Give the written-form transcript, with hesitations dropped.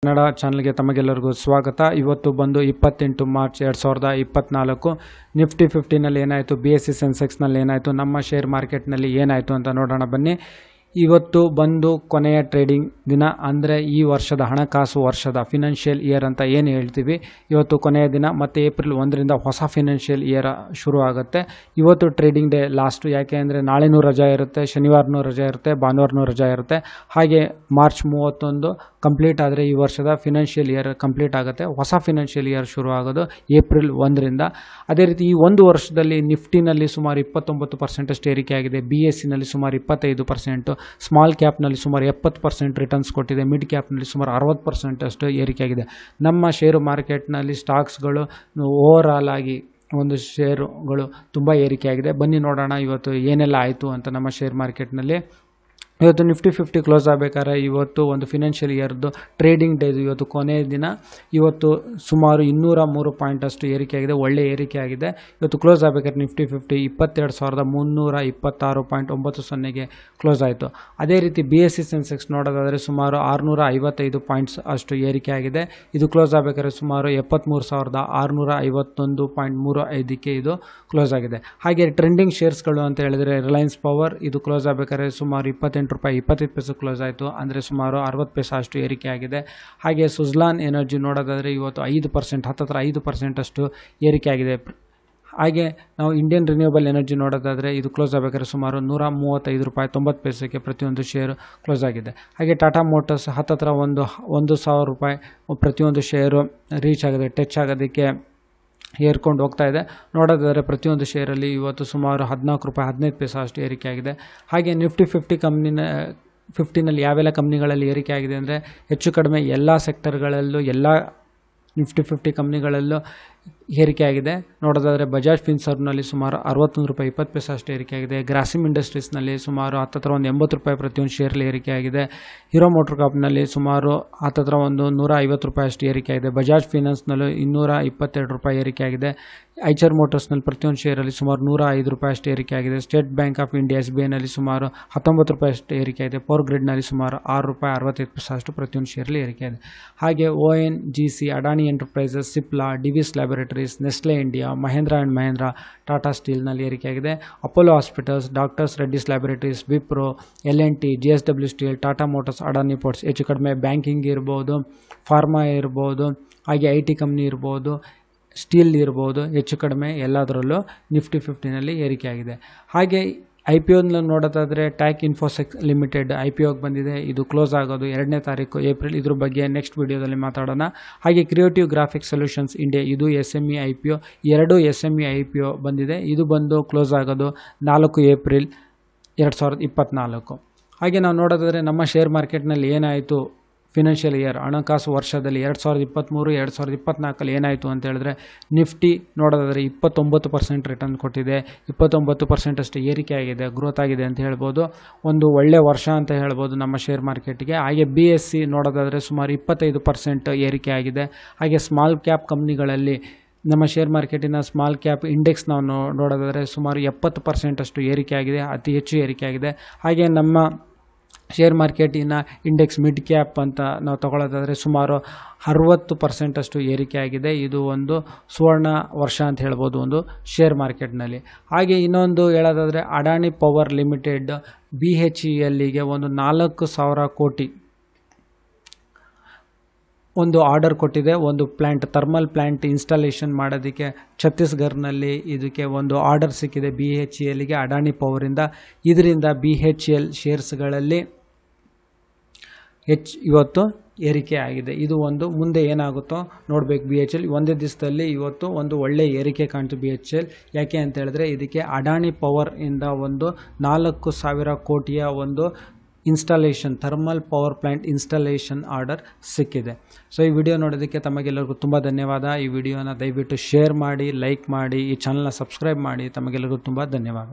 ಕನ್ನಡ ಚಾನಲ್ಗೆ ತಮಗೆಲ್ಲರಿಗೂ ಸ್ವಾಗತ. ಇವತ್ತು ಬಂದು 28 ಮಾರ್ಚ್ 2024 ನಿಫ್ಟಿ 50ನಲ್ಲಿ ಏನಾಯಿತು, BSE ಸೆನ್ಸೆಕ್ಸ್ನಲ್ಲಿ ಏನಾಯಿತು, ನಮ್ಮ ಶೇರ್ ಮಾರ್ಕೆಟ್ನಲ್ಲಿ ಏನಾಯಿತು ಅಂತ ನೋಡೋಣ ಬನ್ನಿ. ಇವತ್ತು ಬಂದು ಕೊನೆಯ ಟ್ರೇಡಿಂಗ್ ದಿನ, ಅಂದರೆ ಈ ವರ್ಷದ ಹಣಕಾಸು ವರ್ಷದ ಫಿನಾನ್ಷಿಯಲ್ ಇಯರ್ ಅಂತ ಏನು ಹೇಳ್ತೀವಿ, ಇವತ್ತು ಕೊನೆಯ ದಿನ. ಮತ್ತು ಏಪ್ರಿಲ್ 1ರಿಂದ ಹೊಸ ಫಿನಾನ್ಷಿಯಲ್ ಇಯರ್ ಶುರು ಆಗುತ್ತೆ. ಇವತ್ತು ಟ್ರೇಡಿಂಗ್ ಡೇ ಲಾಸ್ಟು, ಯಾಕೆ ಅಂದರೆ ನಾಳೆನೂ ರಜಾ ಇರುತ್ತೆ, ಶನಿವಾರನೂ ರಜಾ ಇರುತ್ತೆ, ಭಾನುವಾರನೂ ರಜಾ ಇರುತ್ತೆ. ಹಾಗೆ ಮಾರ್ಚ್ 31 ಕಂಪ್ಲೀಟ್ ಆದರೆ ಈ ವರ್ಷದ ಫಿನಾನ್ಷಿಯಲ್ ಇಯರ್ ಕಂಪ್ಲೀಟ್ ಆಗುತ್ತೆ. ಹೊಸ ಫಿನಾನ್ಷಿಯಲ್ ಇಯರ್ ಶುರು ಆಗೋದು ಏಪ್ರಿಲ್ 1ರಿಂದ. ಅದೇ ರೀತಿ ಈ ಒಂದು ವರ್ಷದಲ್ಲಿ ನಿಫ್ಟಿನಲ್ಲಿ ಸುಮಾರು 29% ಏರಿಕೆ ಆಗಿದೆ, BSEನಲ್ಲಿ ಸುಮಾರು 25%, ಸ್ಮಾಲ್ ಕ್ಯಾಪ್ನಲ್ಲಿ ಸುಮಾರು 70% ರಿಟರ್ನ್ಸ್ ಕೊಟ್ಟಿದೆ, ಮಿಡ್ ಕ್ಯಾಪ್ನಲ್ಲಿ ಸುಮಾರು 60% ಅಷ್ಟು ಏರಿಕೆಯಾಗಿದೆ. ನಮ್ಮ ಷೇರು ಮಾರ್ಕೆಟ್ನಲ್ಲಿ ಸ್ಟಾಕ್ಸ್ಗಳು ಓವರಾಲ್ ಆಗಿ ಒಂದು ಷೇರುಗಳು ತುಂಬ ಏರಿಕೆಯಾಗಿದೆ. ಬನ್ನಿ ನೋಡೋಣ ಇವತ್ತು ಏನೆಲ್ಲ ಆಯಿತು ಅಂತ ನಮ್ಮ ಶೇರ್ ಮಾರ್ಕೆಟ್ನಲ್ಲಿ. ಇವತ್ತು ನಿಫ್ಟಿ 50 ಕ್ಲೋಸ್ ಆಗಬೇಕಾದ್ರೆ ಇವತ್ತು ಒಂದು ಫಿನಾನ್ಷಿಯಲ್ ಇಯರ್ದು ಟ್ರೇಡಿಂಗ್ ಡೇದು ಇವತ್ತು ಕೊನೆಯ ದಿನ. ಇವತ್ತು ಸುಮಾರು 203 ಪಾಯಿಂಟ್ ಅಷ್ಟು ಏರಿಕೆಯಾಗಿದೆ, ಒಳ್ಳೆ ಏರಿಕೆ ಆಗಿದೆ. ಇವತ್ತು ಕ್ಲೋಸ್ ಆಗಬೇಕಾದ್ರೆ ನಿಫ್ಟಿ 50 22,326.90ಗೆ ಕ್ಲೋಸ್ ಆಯಿತು. ಅದೇ ರೀತಿ BSE ಸೆನ್ಸೆಕ್ಸ್ ನೋಡೋದಾದರೆ ಸುಮಾರು 655 ಪಾಯಿಂಟ್ಸ್ ಅಷ್ಟು ಏರಿಕೆ ಆಗಿದೆ. ಇದು ಕ್ಲೋಸ್ ಆಗಬೇಕಾದ್ರೆ ಸುಮಾರು 73,651.35ಕ್ಕೆ ಇದು ಕ್ಲೋಸ್ ಆಗಿದೆ. ಹಾಗೆ ಟ್ರೆಂಡಿಂಗ್ ಶೇರ್ಸ್ಗಳು ಅಂತ ಹೇಳಿದರೆ ರಿಲಯನ್ಸ್ ಪವರ್ ಇದು ಕ್ಲೋಸ್ ಆಗಬೇಕಾದ್ರೆ ಸುಮಾರು 28 ರೂಪಾಯಿ 25 ಪೈಸೆ ಕ್ಲೋಸ್ ಆಯಿತು, ಅಂದರೆ ಸುಮಾರು 60 ಪೈಸೆ ಅಷ್ಟು ಏರಿಕೆ ಆಗಿದೆ. ಹಾಗೆ ಸುಜ್ಲಾನ್ ಎನರ್ಜಿ ನೋಡೋದಾದರೆ ಇವತ್ತು 5% ಹತ್ತತ್ರ 5% ಅಷ್ಟು ಏರಿಕೆ ಆಗಿದೆ. ಹಾಗೆ ನಾವು ಇಂಡಿಯನ್ ರಿನ್ಯೂವಬಲ್ ಎನರ್ಜಿ ನೋಡೋದಾದರೆ ಇದು ಕ್ಲೋಸ್ ಆಗಬೇಕಾದ್ರೆ ಸುಮಾರು 135 ರೂಪಾಯಿ 90 ಪೈಸೆಗೆ ಪ್ರತಿಯೊಂದು ಶೇರು ಕ್ಲೋಸ್ ಆಗಿದೆ. ಹಾಗೆ ಟಾಟಾ ಮೋಟರ್ಸ್ ಹತ್ತತ್ರ 1,000 ರೂಪಾಯಿ ಪ್ರತಿಯೊಂದು ಶೇರು ರೀಚ್ ಆಗಿದೆ, ಟಚ್ ಆಗೋದಕ್ಕೆ ಏರ್ಕೊಂಡು ಹೋಗ್ತಾ ಇದೆ. ನೋಡೋದಾದರೆ ಪ್ರತಿಯೊಂದು ಶೇರಲ್ಲಿ ಇವತ್ತು ಸುಮಾರು 14 ರೂಪಾಯಿ 15 ಪೈಸೆ ಅಷ್ಟು ಏರಿಕೆ ಆಗಿದೆ. ಹಾಗೆ ನಿಫ್ಟಿ 50ನಲ್ಲಿ ಯಾವೆಲ್ಲ ಕಂಪ್ನಿಗಳಲ್ಲಿ ಏರಿಕೆ ಆಗಿದೆ ಅಂದರೆ ಹೆಚ್ಚು ಕಡಿಮೆ ಎಲ್ಲ ಸೆಕ್ಟರ್ಗಳಲ್ಲೂ ಎಲ್ಲ ನಿಫ್ಟಿ 50 ಕಂಪ್ನಿಗಳಲ್ಲೂ ಏರಿಕೆ ಆಗಿದೆ. ನೋಡೋದಾದರೆ ಬಜಾಜ್ ಫಿನ್ಸರ್ವ್ನಲ್ಲಿ ಸುಮಾರು 61 ರೂಪಾಯಿ 20 ಪೈಸೆ ಅಷ್ಟು ಏರಿಕೆ ಆಗಿದೆ. ಗ್ರಾಸಿಮ್ ಇಂಡಸ್ಟ್ರೀಸ್ನಲ್ಲಿ ಸುಮಾರು ಹತ್ತತ್ರ 80 ರೂಪಾಯಿ ಪ್ರತಿಯೊಂದು ಶೇರ್ಲಿ ಏರಿಕೆ ಆಗಿದೆ. ಹೀರೋ ಮೋಟರ್ ಕಾಪ್ನಲ್ಲಿ ಸುಮಾರು ಹತ್ತತ್ರ 150 ರೂಪಾಯಿ ಅಷ್ಟು ಏರಿಕೆ ಆಗಿದೆ. ಬಜಾಜ್ ಫಿನಾನ್ಸ್ನಲ್ಲೂ 222 ರೂಪಾಯಿ ಏರಿಕೆ ಆಗಿದೆ. ಐಚರ್ ಮೋಟರ್ಸ್ನಲ್ಲಿ ಪ್ರತಿಯೊಂದು ಶೇರಲ್ಲಿ ಸುಮಾರು 105 ರೂಪಾಯಿ ಅಷ್ಟು ಏರಿಕೆ ಆಗಿದೆ. ಸ್ಟೇಟ್ ಬ್ಯಾಂಕ್ ಆಫ್ ಇಂಡಿಯಾ SBIನಲ್ಲಿ ಸುಮಾರು 19 ರೂಪಾಯಿ ಅಷ್ಟು ಏರಿಕೆ ಆಗಿದೆ. ಪವರ್ ಗ್ರಿಡ್ನಲ್ಲಿ ಸುಮಾರು 6 ರೂಪಾಯಿ 65 ಪೈಸೆ ಅಷ್ಟು ಪ್ರತಿಯೊಂದು ಶೇರಲ್ಲಿ ಏರಿಕೆ ಆಗಿದೆ. ಹಾಗೆ ONGC, Adani enterprises, Cipla, Divi's laboratories, Nestle India, Mahindra and Mahindra, Tata ಸ್ಟೀಲ್ನಲ್ಲಿ ಏರಿಕೆಯಾಗಿದೆ. Apollo hospitals, doctors Reddy's laboratories, Wipro, L&T, JSW steel, Tata motors, Adani ports, ಹೆಚ್ಚು ಕಡಿಮೆ ಬ್ಯಾಂಕಿಂಗ್ ಇರ್ಬೋದು, ಫಾರ್ಮಾ ಇರ್ಬೋದು, ಹಾಗೆ IT ಕಂಪ್ನಿ ಇರ್ಬೋದು, ಸ್ಟೀಲ್ ಇರ್ಬೋದು, ಹೆಚ್ಚು ಕಡಿಮೆ ಎಲ್ಲದರಲ್ಲೂ ನಿಫ್ಟಿ 50ನಲ್ಲಿ ಏರಿಕೆಯಾಗಿದೆ. ಹಾಗೆ IPOನಲ್ಲಿ ನೋಡೋದಾದರೆ ಟ್ಯಾಕ್ ಇನ್ಫೋಸೆಕ್ ಲಿಮಿಟೆಡ್ IPOಗೆ ಬಂದಿದೆ. ಇದು ಕ್ಲೋಸ್ ಆಗೋದು 2ನೇ ತಾರೀಕು ಏಪ್ರಿಲ್. ಇದ್ರ ಬಗ್ಗೆ ನೆಕ್ಸ್ಟ್ ವಿಡಿಯೋದಲ್ಲಿ ಮಾತಾಡೋಣ. ಹಾಗೆ ಕ್ರಿಯೇಟಿವ್ ಗ್ರಾಫಿಕ್ಸ್ ಸೊಲ್ಯೂಷನ್ಸ್ ಇಂಡಿಯಾ ಇದು SME IPO, 2 SME IPO ಬಂದಿದೆ. ಇದು ಬಂದು ಕ್ಲೋಸ್ ಆಗೋದು 4 ಏಪ್ರಿಲ್ 2024. ಹಾಗೆ ನಾವು ನೋಡೋದಾದರೆ ನಮ್ಮ ಶೇರ್ ಮಾರ್ಕೆಟ್ನಲ್ಲಿ ಏನಾಯಿತು ಫಿನಾನ್ಷಿಯಲ್ ಇಯರ್ ಹಣಕಾಸು ವರ್ಷದಲ್ಲಿ 2023-2024 ಏನಾಯಿತು ಅಂತ ಹೇಳಿದ್ರೆ, ನಿಫ್ಟಿ ನೋಡೋದಾದರೆ 29% ರಿಟರ್ನ್ ಕೊಟ್ಟಿದೆ, 29% ಅಷ್ಟು ಏರಿಕೆ ಆಗಿದೆ, ಗ್ರೋತ್ ಆಗಿದೆ ಅಂತ ಹೇಳ್ಬೋದು. ಒಂದು ಒಳ್ಳೆ ವರ್ಷ ಅಂತ ಹೇಳ್ಬೋದು ನಮ್ಮ ಶೇರ್ ಮಾರ್ಕೆಟ್ಗೆ. ಹಾಗೆ BSE ನೋಡೋದಾದರೆ ಸುಮಾರು 25% ಏರಿಕೆ ಆಗಿದೆ. ಹಾಗೆ ಸ್ಮಾಲ್ ಕ್ಯಾಪ್ ಕಂಪ್ನಿಗಳಲ್ಲಿ ನಮ್ಮ ಶೇರ್ ಮಾರ್ಕೆಟಿನ ಸ್ಮಾಲ್ ಕ್ಯಾಪ್ ಇಂಡೆಕ್ಸ್ ನಾವು ನೋಡೋದಾದರೆ ಸುಮಾರು 70% ಅಷ್ಟು ಏರಿಕೆ ಆಗಿದೆ, ಅತಿ ಹೆಚ್ಚು ಏರಿಕೆ ಆಗಿದೆ. ಹಾಗೆ ನಮ್ಮ ಶೇರ್ ಮಾರ್ಕೆಟಿನ ಇಂಡೆಕ್ಸ್ ಮಿಡ್ ಕ್ಯಾಪ್ ಅಂತ ನಾವು ತಗೊಳ್ಳೋದಾದರೆ ಸುಮಾರು 60% ಅಷ್ಟು ಏರಿಕೆ ಆಗಿದೆ. ಇದು ಒಂದು ಸುವರ್ಣ ವರ್ಷ ಅಂತ ಹೇಳ್ಬೋದು ಒಂದು ಶೇರ್ ಮಾರ್ಕೆಟ್ನಲ್ಲಿ. ಹಾಗೆ ಇನ್ನೊಂದು ಹೇಳೋದಾದರೆ ಅಡಾನಿ ಪವರ್ ಲಿಮಿಟೆಡ್ BHELಗೆ ಒಂದು 4,000 ಕೋಟಿ ಒಂದು ಆರ್ಡರ್ ಕೊಟ್ಟಿದೆ. ಒಂದು ಪ್ಲ್ಯಾಂಟ್, ಥರ್ಮಲ್ ಪ್ಲ್ಯಾಂಟ್ ಇನ್ಸ್ಟಾಲೇಷನ್ ಮಾಡೋದಕ್ಕೆ ಛತ್ತೀಸ್ಗಢನಲ್ಲಿ ಇದಕ್ಕೆ ಒಂದು ಆರ್ಡರ್ ಸಿಕ್ಕಿದೆ BHELಗೆ ಅಡಾನಿ ಪವರಿಂದ. ಇದರಿಂದ BHEL ಶೇರ್ಸ್ಗಳಲ್ಲಿ ಇವತ್ತು ಏರಿಕೆ ಆಗಿದೆ. ಇದು ಒಂದು ಮುಂದೆ ಏನಾಗುತ್ತೋ ನೋಡಬೇಕು. BHEL ಒಂದೇ ದಿವಸದಲ್ಲಿ ಇವತ್ತು ಒಂದು ಒಳ್ಳೆ ಏರಿಕೆ ಕಾಣ್ತು BHEL. ಯಾಕೆ ಅಂತ ಹೇಳಿದ್ರೆ ಇದಕ್ಕೆ ಅಡಾನಿ ಪವರ್ ಇಂದ ಒಂದು 4,000 ಕೋಟಿಯ ಒಂದು installation, thermal power plant installation order ಸಿಕ್ಕಿದೆ. ಸೊ ಈ ವಿಡಿಯೋ ನೋಡೋದಕ್ಕೆ ತಮಗೆಲ್ಲರಿಗೂ ತುಂಬ ಧನ್ಯವಾದ. ಈ ವಿಡಿಯೋನ ದಯವಿಟ್ಟು ಶೇರ್ ಮಾಡಿ, ಲೈಕ್ ಮಾಡಿ, ಈ ಚಾನಲ್ನ ಸಬ್ಸ್ಕ್ರೈಬ್ ಮಾಡಿ. ತಮಗೆಲ್ಲರಿಗೂ ತುಂಬ ಧನ್ಯವಾದ.